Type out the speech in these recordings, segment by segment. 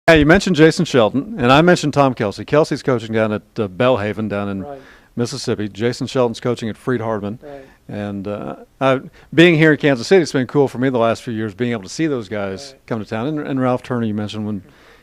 Yeah, you mentioned Jason Shelton, and I mentioned Tom Kelsey. Kelsey's coaching down at Belhaven down in Right. Mississippi. Jason Shelton's coaching at Freed Hardman. Right. And being here in Kansas City, it's been cool for me the last few years being able to see those guys Right. come to town. And Ralph Turner, you mentioned when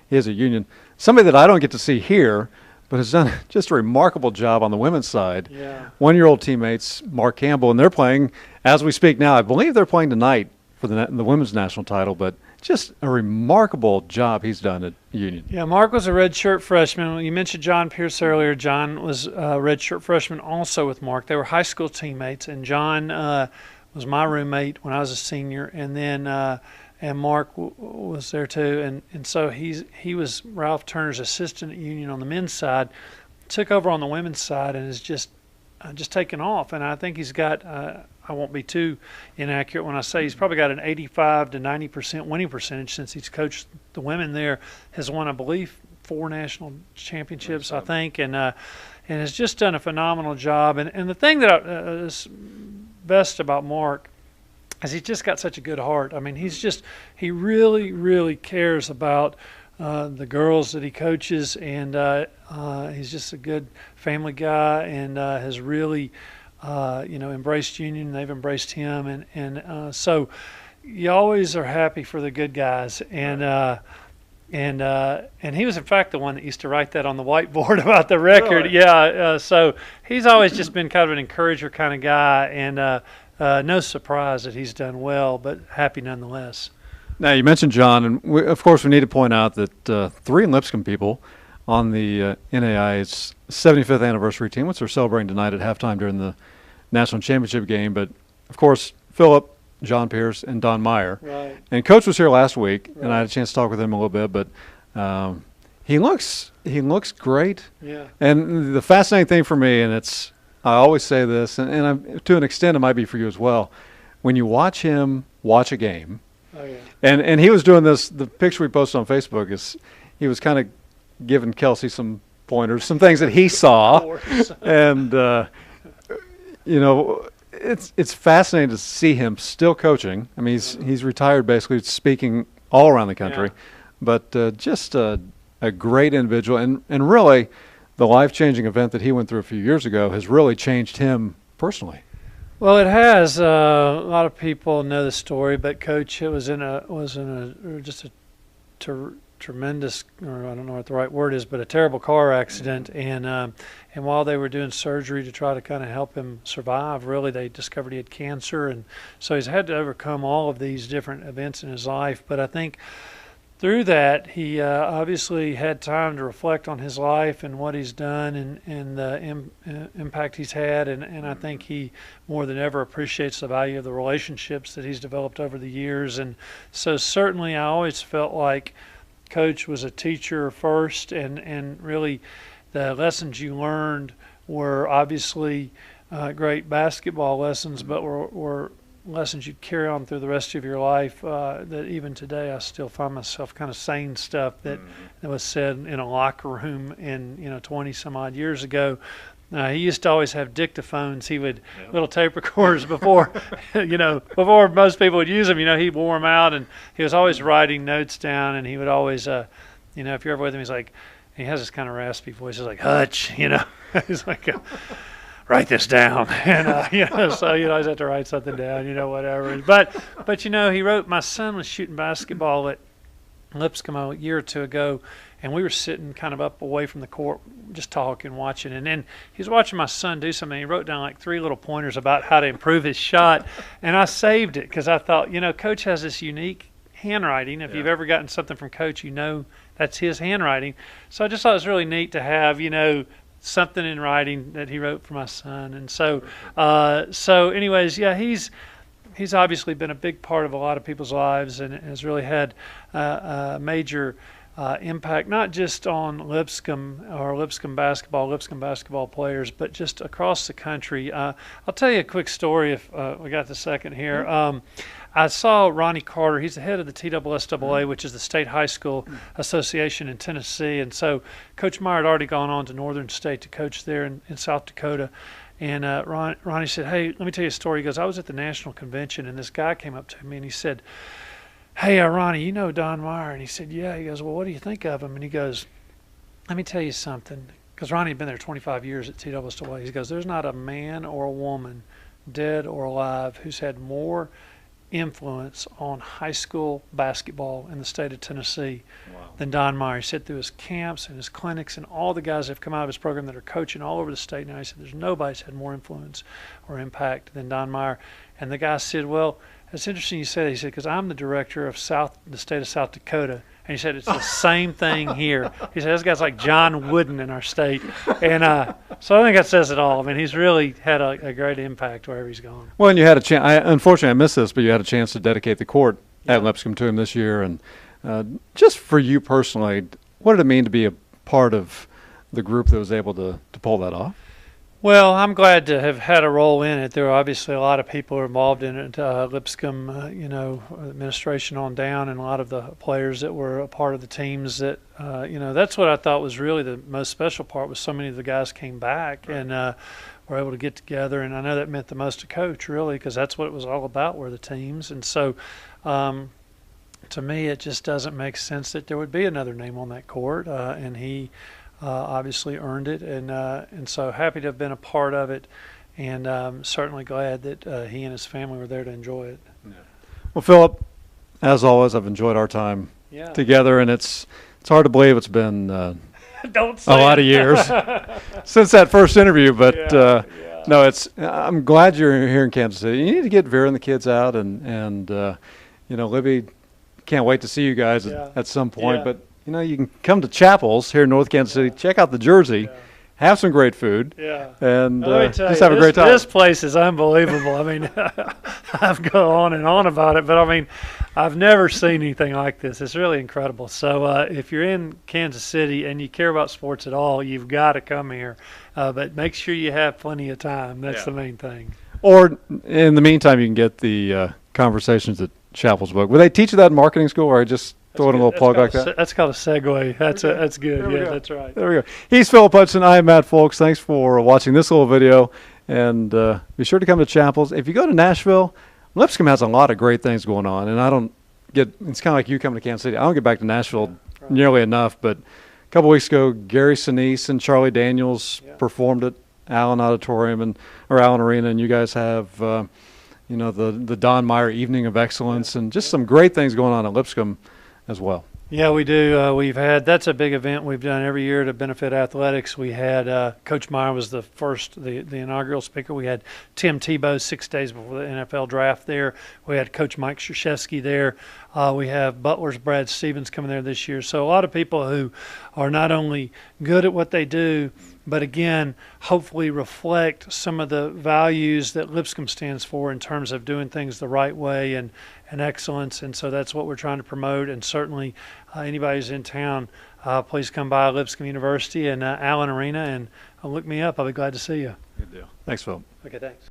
he is at Union. Somebody that I don't get to see here, but has done just a remarkable job on the women's side. Yeah. One-year-old teammates, Mark Campbell, and they're playing, as we speak now, I believe they're playing tonight for the women's national title, but just a remarkable job he's done at Union. Yeah, Mark was a redshirt freshman. You mentioned John Pierce earlier. John was a redshirt freshman also with Mark. They were high school teammates, and John was my roommate when I was a senior, and then and Mark was there too, and so he was Ralph Turner's assistant at Union on the men's side, took over on the women's side, and is just taken off. And I think he's got. I won't be too inaccurate when I say he's probably got an 85 to 90% winning percentage since he's coached the women there. Has won, I believe, 4 national championships, I think, and has just done a phenomenal job. And the thing that is best about Mark is he's just got such a good heart. I mean, he really, really cares about the girls that he coaches, and he's just a good family guy, and has really embraced Union. They've embraced him, and so you always are happy for the good guys. And he was in fact the one that used to write that on the whiteboard about the record. Really? Yeah. So he's always just been kind of an encourager kind of guy, and no surprise that he's done well, but happy nonetheless. Now, you mentioned John, and of course we need to point out that 3 Lipscomb people on the NAIA's 75th anniversary team, which they're celebrating tonight at halftime during the national championship game. But, of course, Philip, John Pierce, and Don Meyer. Right. And Coach was here last week, Right. and I had a chance to talk with him a little bit. But he looks great. Yeah. And the fascinating thing for me, and I always say this, and to an extent it might be for you as well, when you watch him watch a game, Oh yeah. and he was doing this, the picture we posted on Facebook is he was kind of giving Kelsey some pointers, some things that he saw. And, it's fascinating to see him still coaching. I mean, he's retired basically, speaking all around the country. Yeah. But just a great individual. And really, the life-changing event that he went through a few years ago has really changed him personally. Well, it has. A lot of people know the story, but Coach was in a tremendous, or I don't know what the right word is, but a terrible car accident. And while they were doing surgery to try to kind of help him survive, really they discovered he had cancer, and so he's had to overcome all of these different events in his life. But I think through that, he obviously had time to reflect on his life and what he's done, and the impact he's had. And I think he more than ever appreciates the value of the relationships that he's developed over the years. And so certainly I always felt like Coach was a teacher first, and really the lessons you learned were obviously great basketball lessons, but were lessons you'd carry on through the rest of your life, that even today I still find myself kind of saying stuff that was said in a locker room in 20 some odd years ago. He used to always have dictaphones. He would little tape recorders before before most people would use them. He wore them out, and he was always writing notes down. And he would always if you're ever with him, he's like, he has this kind of raspy voice. He's like, Hutch, he's like, write this down. And so you always have to write something down, whatever. But he wrote, my son was shooting basketball at Lipscomb a year or two ago, and we were sitting kind of up away from the court just talking, watching, and then he was watching my son do something. He wrote down like 3 little pointers about how to improve his shot, and I saved it because I thought, Coach has this unique handwriting. If you've ever gotten something from Coach, that's his handwriting. So I just thought it was really neat to have, something in writing that he wrote for my son. And so anyways, yeah, he's obviously been a big part of a lot of people's lives, and has really had a major impact, not just on Lipscomb or Lipscomb basketball players, but just across the country. I'll tell you a quick story if we got the second here. I saw Ronnie Carter. He's the head of the TSSAA, which is the State High School Association in Tennessee. And so Coach Meyer had already gone on to Northern State to coach there in South Dakota. And Ronnie said, hey, let me tell you a story. He goes, I was at the national convention, and this guy came up to me, and he said, hey, Ronnie, you know Don Meyer? And he said, yeah. He goes, well, what do you think of him? And he goes, let me tell you something. Because Ronnie had been there 25 years at TWSWA. He goes, there's not a man or a woman, dead or alive, who's had more influence on high school basketball in the state of Tennessee than Don Meyer. He said through his camps and his clinics and all the guys that have come out of his program that are coaching all over the state now, he said there's nobody's had more influence or impact than Don Meyer. And the guy said, well, it's interesting you said that. He said, because I'm the director of the state of South Dakota. And he said, it's the same thing here. He said, this guy's like John Wooden in our state. And so I think that says it all. I mean, he's really had a great impact wherever he's gone. Well, and you had a chance. Unfortunately, I missed this, but you had a chance to dedicate the court at Lipscomb to him this year. And just for you personally, what did it mean to be a part of the group that was able to pull that off? Well, I'm glad to have had a role in it. There were obviously a lot of people involved in it, Lipscomb, administration on down, and a lot of the players that were a part of the teams that, that's what I thought was really the most special part, was so many of the guys came back and were able to get together. And I know that meant the most to Coach, really, because that's what it was all about, were the teams. And so to me, it just doesn't make sense that there would be another name on that court, and he obviously earned it, and so happy to have been a part of it, and certainly glad that he and his family were there to enjoy it. Yeah. Well, Philip, as always, I've enjoyed our time together, and it's hard to believe it's been a lot of years since that first interview, but no, I'm glad you're here in Kansas City. You need to get Vera and the kids out, and Libby, can't wait to see you guys at some point, but you can come to Chappell's here in North Kansas City, check out the Jersey, have some great food, and just have a great time. This place is unbelievable. I mean, I've gone on and on about it, but I mean, I've never seen anything like this. It's really incredible. So if you're in Kansas City and you care about sports at all, you've got to come here. But make sure you have plenty of time. That's the main thing. Or in the meantime, you can get the conversations at Chappell's book. Will they teach you that in marketing school, or just throw in a little plug like that? That's called a segue. That's good. Yeah, that's right. There we go. He's Philip Hutcheson. I am Matt Folks. Thanks for watching this little video. And be sure to come to Chappell's. If you go to Nashville, Lipscomb has a lot of great things going on. And it's kind of like you coming to Kansas City. I don't get back to Nashville nearly enough. But a couple weeks ago, Gary Sinise and Charlie Daniels performed at Allen Auditorium or Allen Arena. And you guys have, the Don Meyer Evening of Excellence and just some great things going on at Lipscomb as well. Yeah, we do. That's a big event we've done every year to benefit athletics. We had Coach Meyer was the inaugural speaker. We had Tim Tebow 6 days before the NFL draft there. We had Coach Mike Krzyzewski there. We have Butler's Brad Stevens coming there this year. So a lot of people who are not only good at what they do, but again, hopefully reflect some of the values that Lipscomb stands for in terms of doing things the right way and excellence. And so that's what we're trying to promote. And certainly anybody who's in town, please come by Lipscomb University and Allen Arena and look me up. I'll be glad to see you. Good deal. Thanks, Phil. Okay, thanks.